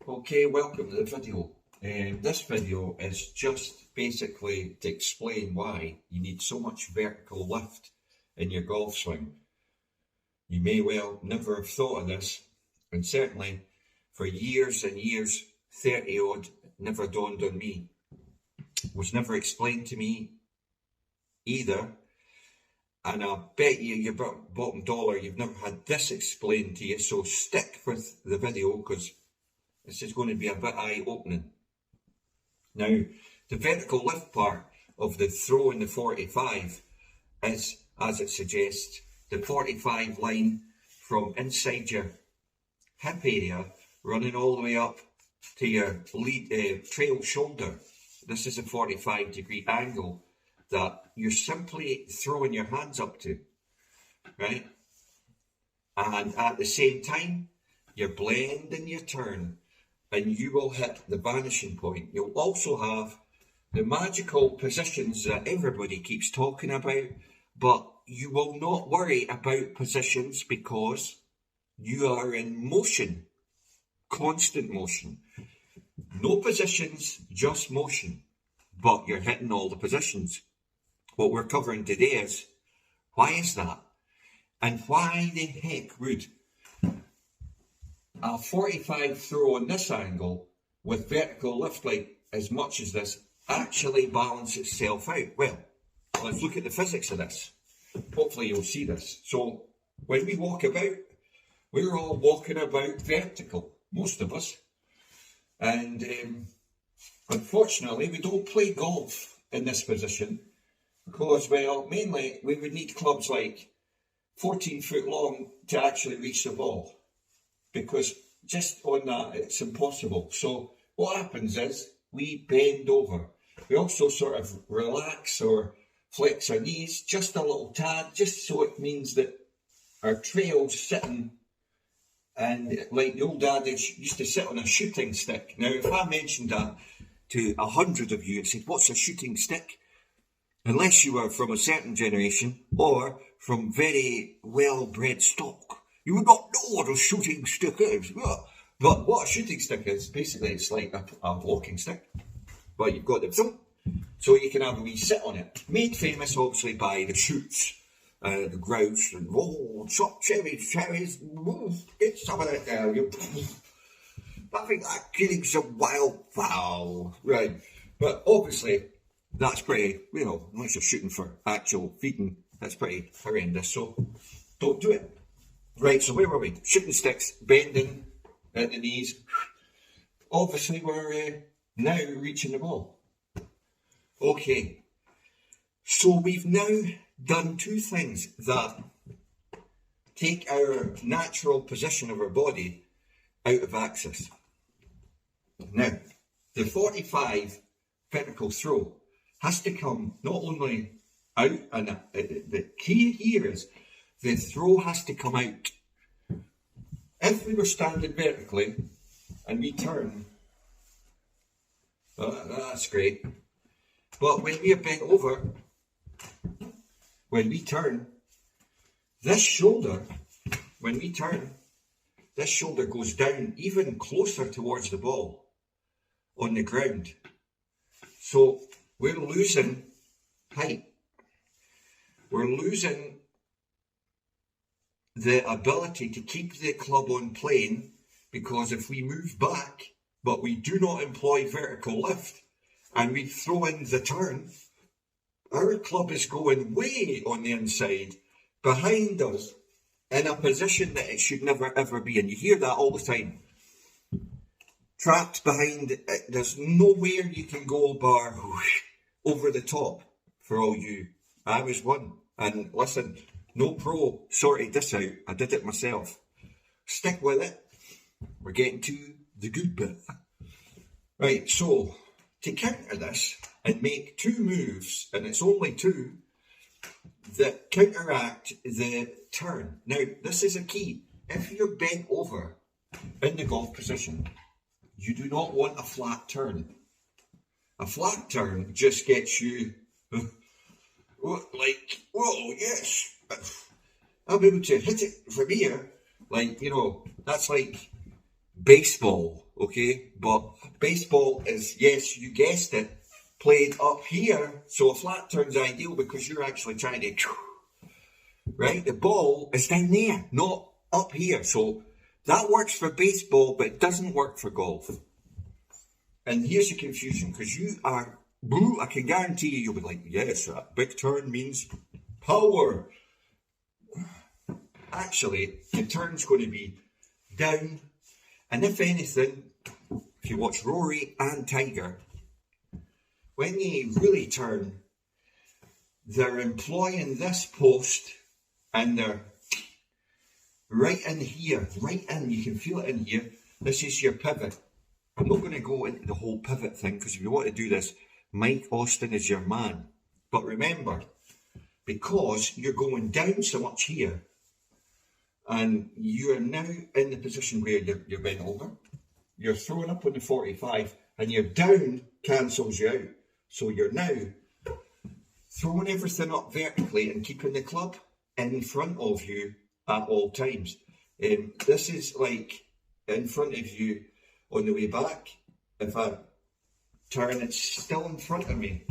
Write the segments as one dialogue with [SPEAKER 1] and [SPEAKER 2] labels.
[SPEAKER 1] Okay, welcome to the video. This video is just basically to explain why you need so much vertical lift in your golf swing. You may well never have thought of this, and certainly for years and years, 30 odd, never dawned on me. Was never explained to me either, and I bet you your bottom dollar you've never had this explained to you, so stick with the video because this is going to be a bit eye-opening. Now, the vertical lift part of the throw in the 45 is, as it suggests, the 45 line from inside your hip area running all the way up to your trail shoulder. This is a 45-degree angle that you're simply throwing your hands up to, right? And at the same time, you're blending your turn and you will hit the vanishing point. You'll also have the magical positions that everybody keeps talking about, but you will not worry about positions because you are in motion, constant motion. No positions, just motion, but you're hitting all the positions. What we're covering today is, why is that? And why the heck would a 45 throw on this angle with vertical lift like as much as this actually balance itself out? Well, let's look at the physics of this. Hopefully you'll see this. So when we walk about, we're all walking about vertical, most of us. And unfortunately, we don't play golf in this position because, well, mainly we would need clubs like 14 foot long to actually reach the ball. Because just on that, it's impossible. So what happens is we bend over. We also sort of relax or flex our knees just a little tad, just so it means that our trail's sitting, and like the old adage, used to sit on a shooting stick. Now, if I mentioned that to 100 of you and said, what's a shooting stick? Unless you were from a certain generation or from very well-bred stock, you would not know what a shooting stick is. But what a shooting stick is, basically it's like a walking stick. But you've got the thumb, so you can have a wee sit on it. Made famous obviously by the shoots, the grouse, and chop cherries, get some of that there. I think that killing some wildfowl. Right, but obviously that's pretty, unless you're shooting for actual feeding, that's pretty horrendous, so don't do it. Right, so where were we? Shooting sticks, bending at the knees. Obviously, we're now reaching the ball. Okay, so we've now done two things that take our natural position of our body out of axis. Now, the 45 vertical throw has to come not only out, and the key here is the throw has to come out. If we were standing vertically and we turn, that's great. But when we are bent over, when we turn, this shoulder, this shoulder goes down even closer towards the ball on the ground. So we're losing height. We're losing the ability to keep the club on plane, because if we move back but we do not employ vertical lift and we throw in the turn, our club is going way on the inside behind us in a position that it should never ever be in. You hear that all the time. Trapped behind, there's nowhere you can go bar over the top for all you. I was one, and listen, no pro sorted this out. I did it myself. Stick with it. We're getting to the good bit. Right, so to counter this and make two moves, and it's only two, that counteract the turn. Now, this is a key. If you're bent over in the golf position, you do not want a flat turn. A flat turn just gets you like, whoa, yes, I'll be able to hit it from here. Like, that's like baseball okay? But baseball is, yes, you guessed it, played up here, so a flat turn's ideal because you're actually trying to, right? The ball is down there, not up here. So that works for baseball, but it doesn't work for golf. And here's the confusion, because you are, I can guarantee you'll be like, yes, a big turn means power. Actually, the turn's going to be down. And if anything, if you watch Rory and Tiger, when they really turn, they're employing this post and they're right in here, right in, you can feel it in here. This is your pivot. I'm not going to go into the whole pivot thing because if you want to do this, Mike Austin is your man. But remember, because you're going down so much here, and you are now in the position where you're bent over, you're throwing up on the 45, and your down cancels you out. So you're now throwing everything up vertically and keeping the club in front of you at all times. This is like in front of you on the way back. If I turn, it's still in front of me.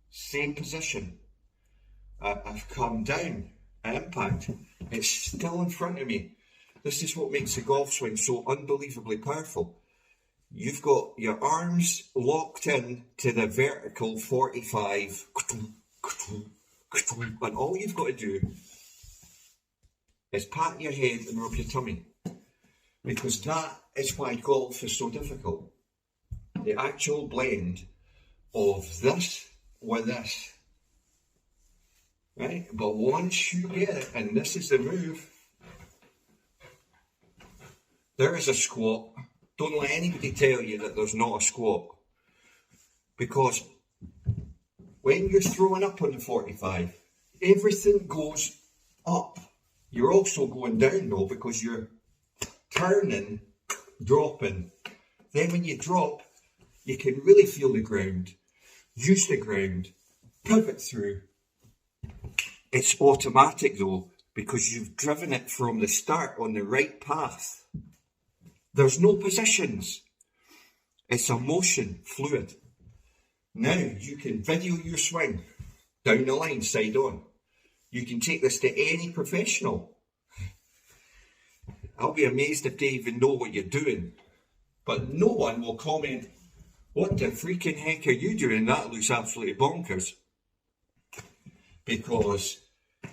[SPEAKER 1] Same position. I've come down at impact. It's still in front of me. This is what makes the golf swing so unbelievably powerful. You've got your arms locked in to the vertical 45, and all you've got to do is pat your head and rub your tummy, because that is why golf is so difficult. The actual blend of this with this, right? But once you get it, and this is the move, there is a squat. Don't let anybody tell you that there's not a squat, because when you're throwing up on the 45, everything goes up. You're also going down though, because you're turning, dropping. Then when you drop, you can really feel the ground, use the ground, pivot through. It's automatic though, because you've driven it from the start on the right path. There's no positions. It's a motion, fluid. Now you can video your swing down the line, side on. You can take this to any professional. I'll be amazed if they even know what you're doing. But no one will comment, what the freaking heck are you doing? That looks absolutely bonkers. Because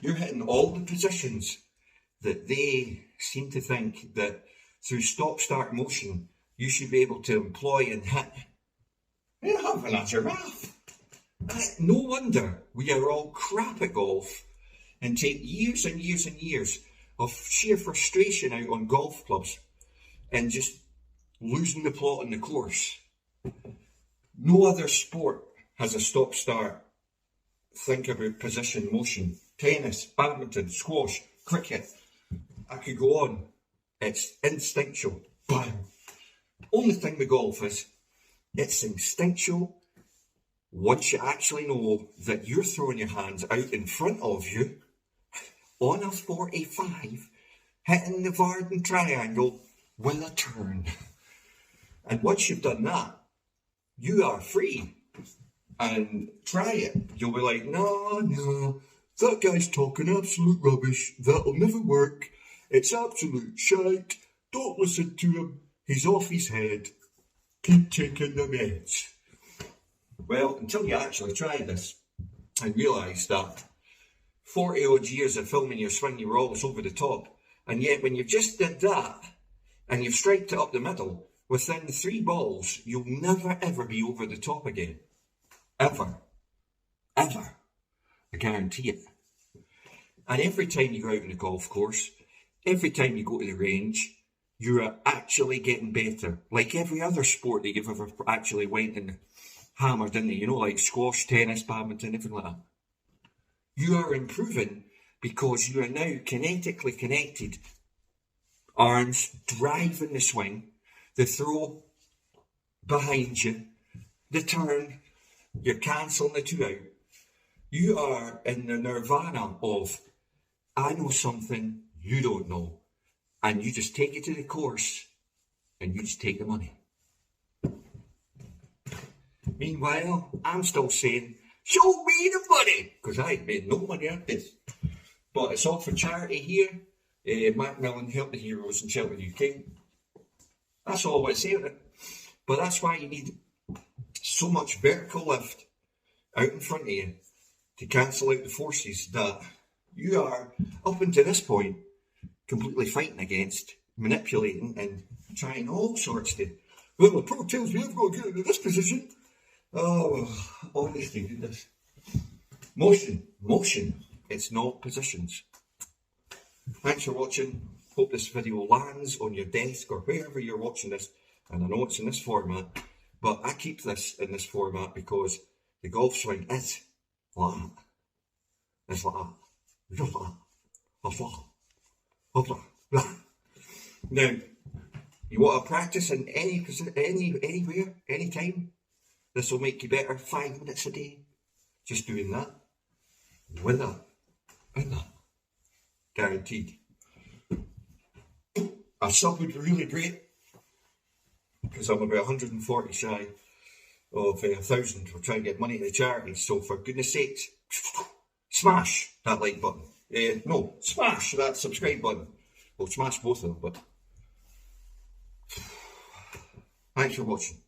[SPEAKER 1] you're hitting all the positions that they seem to think that through stop-start motion, you should be able to employ and hit. You're having a giraffe. No wonder we are all crap at golf and take years and years and years of sheer frustration out on golf clubs and just losing the plot on the course. No other sport has a stop-start. Think about position motion. Tennis, badminton, squash, cricket. I could go on. It's instinctual. Bang. Only thing with golf is, it's instinctual once you actually know that you're throwing your hands out in front of you on a 45, hitting the Varden triangle with a turn. And once you've done that, you are free. And try it. You'll be like, no, that guy's talking absolute rubbish. That'll never work. It's absolute shite. Don't listen to him. He's off his head. Keep taking the meds. Well, until you actually try this and realise that 40 odd years of filming your swing, you were always over the top. And yet when you've just did that and you've striked it up the middle, within 3 balls, you'll never ever be over the top again. Ever. Ever. I guarantee it. And every time you go out on the golf course, every time you go to the range, you are actually getting better. Like every other sport that you've ever actually went and hammered into, you know, like squash, tennis, badminton, everything like that. You are improving because you are now kinetically connected. Arms driving the swing, the throw behind you, the turn, you're cancelling the 2 out. You are in the nirvana of, I know something you don't know. And you just take it to the course and you just take the money. Meanwhile, I'm still saying, show me the money, because I ain't made no money out of this. But it's all for charity here. Macmillan Help the Heroes in Shelter UK. That's all I want to say on it. But that's why you need so much vertical lift out in front of you to cancel out the forces that you are, up until this point, completely fighting against, manipulating and trying all sorts to, well, the pro tells me I've got to get into this position. Oh, honestly, goodness. Motion. It's not positions. Thanks for watching. Hope this video lands on your desk or wherever you're watching this. And I know it's in this format, but I keep this in this format because the golf swing is like that. It's like that. It's just like that. It's like that. Now, you want to practice in anywhere, anytime. This will make you better 5 minutes a day. Just doing that. With that. And that. Guaranteed. A sub would be really great, because I'm about 140 shy of 1,000. We're trying to get money to the charity, so for goodness sakes, smash that like button. No, smash that subscribe button. Well, smash both of them, but thanks for watching.